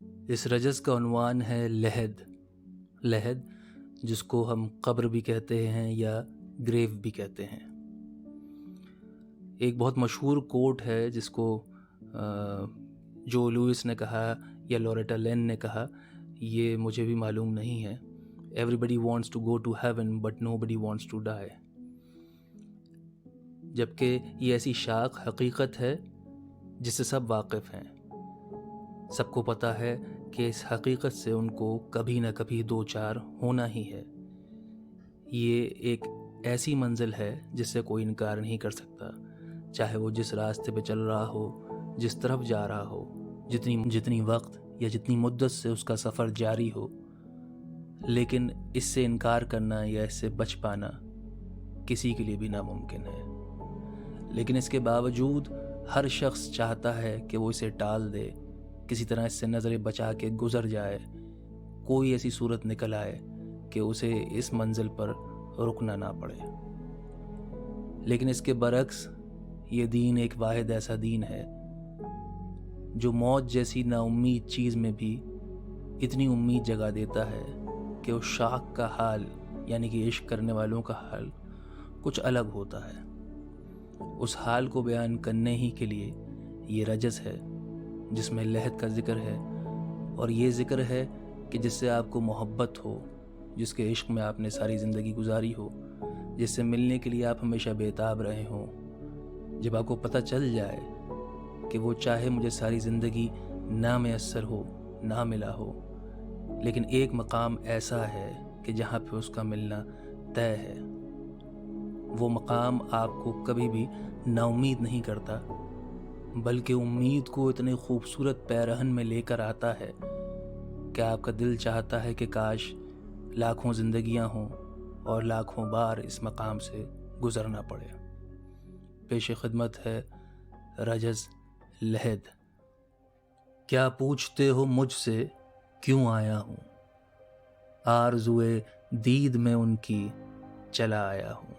اس رجز کا عنوان ہے لحد. لحد جس کو ہم قبر بھی کہتے ہیں یا گریو بھی کہتے ہیں. ایک بہت مشہور کوٹ ہے جس کو جو لوئس نے کہا یا لوریٹا لین نے کہا، یہ مجھے بھی معلوم نہیں ہے. Everybody wants to go to heaven but nobody wants to die. جبکہ یہ ایسی شاق حقیقت ہے جس سے سب واقف ہیں. سب کو پتہ ہے کہ اس حقیقت سے ان کو کبھی نہ کبھی دو چار ہونا ہی ہے. یہ ایک ایسی منزل ہے جس سے کوئی انکار نہیں کر سکتا، چاہے وہ جس راستے پہ چل رہا ہو، جس طرف جا رہا ہو، جتنی وقت یا جتنی مدت سے اس کا سفر جاری ہو. لیکن اس سے انکار کرنا یا اس سے بچ پانا کسی کے لیے بھی ناممکن ہے. لیکن اس کے باوجود ہر شخص چاہتا ہے کہ وہ اسے ٹال دے، کسی طرح اس سے نظریں بچا کے گزر جائے. کوئی ایسی صورت نکل آئے کہ اسے اس منزل پر رکنا نہ پڑے. لیکن اس کے برعکس یہ دین ایک واحد ایسا دین ہے جو موت جیسی نا امید چیز میں بھی اتنی امید جگا دیتا ہے کہ اس شاخ کا حال، یعنی کہ عشق کرنے والوں کا حال کچھ الگ ہوتا ہے. اس حال کو بیان کرنے ہی کے لیے یہ رجز ہے جس میں لحد کا ذکر ہے. اور یہ ذکر ہے کہ جس سے آپ کو محبت ہو، جس کے عشق میں آپ نے ساری زندگی گزاری ہو، جس سے ملنے کے لیے آپ ہمیشہ بےتاب رہے ہوں. جب آپ کو پتہ چل جائے کہ وہ چاہے مجھے ساری زندگی نہ میسر ہو، نہ ملا ہو، لیکن ایک مقام ایسا ہے کہ جہاں پہ اس کا ملنا طے ہے. وہ مقام آپ کو کبھی بھی نا امید نہیں کرتا، بلکہ امید کو اتنے خوبصورت پیرہن میں لے کر آتا ہے کہ آپ کا دل چاہتا ہے کہ کاش لاکھوں زندگیاں ہوں اور لاکھوں بار اس مقام سے گزرنا پڑے. پیش خدمت ہے رجز لحد. کیا پوچھتے ہو مجھ سے کیوں آیا ہوں، آرزوئے دید میں ان کی چلا آیا ہوں.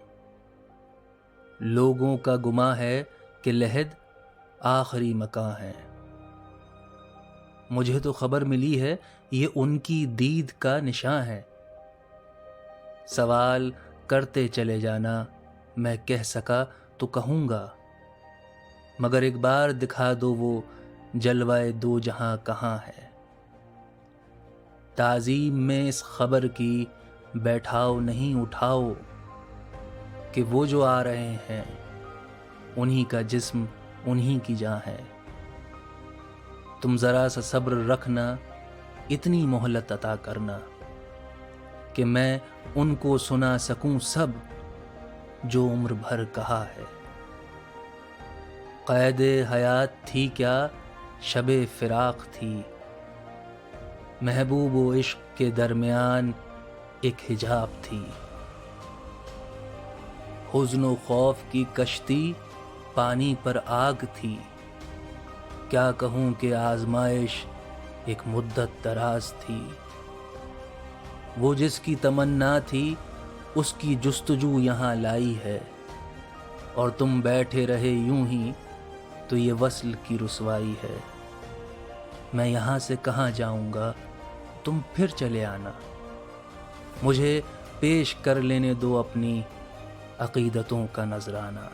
لوگوں کا گمان ہے کہ لحد آخری مکاں ہے، مجھے تو خبر ملی ہے یہ ان کی دید کا نشاں ہے. سوال کرتے چلے جانا، میں کہہ سکا تو کہوں گا، مگر ایک بار دکھا دو وہ جلوہ دو جہاں کہاں ہے. تعظیم میں اس خبر کی بیٹھاؤ نہیں اٹھاؤ کہ وہ جو آ رہے ہیں انہی کا جسم انہی کی جاں ہے. تم ذرا سا صبر رکھنا، اتنی مہلت عطا کرنا کہ میں ان کو سنا سکوں سب جو عمر بھر کہا ہے. قید حیات تھی کیا شب فراق تھی، محبوب و عشق کے درمیان ایک حجاب تھی. حزن و خوف کی کشتی پانی پر آگ تھی، کیا کہوں کہ آزمائش ایک مدت دراز تھی. وہ جس کی تمنا تھی اس کی جستجو یہاں لائی ہے، اور تم بیٹھے رہے یوں ہی تو یہ وصل کی رسوائی ہے. میں یہاں سے کہاں جاؤں گا، تم پھر چلے آنا. مجھے پیش کر لینے دو اپنی عقیدتوں کا نذرانہ.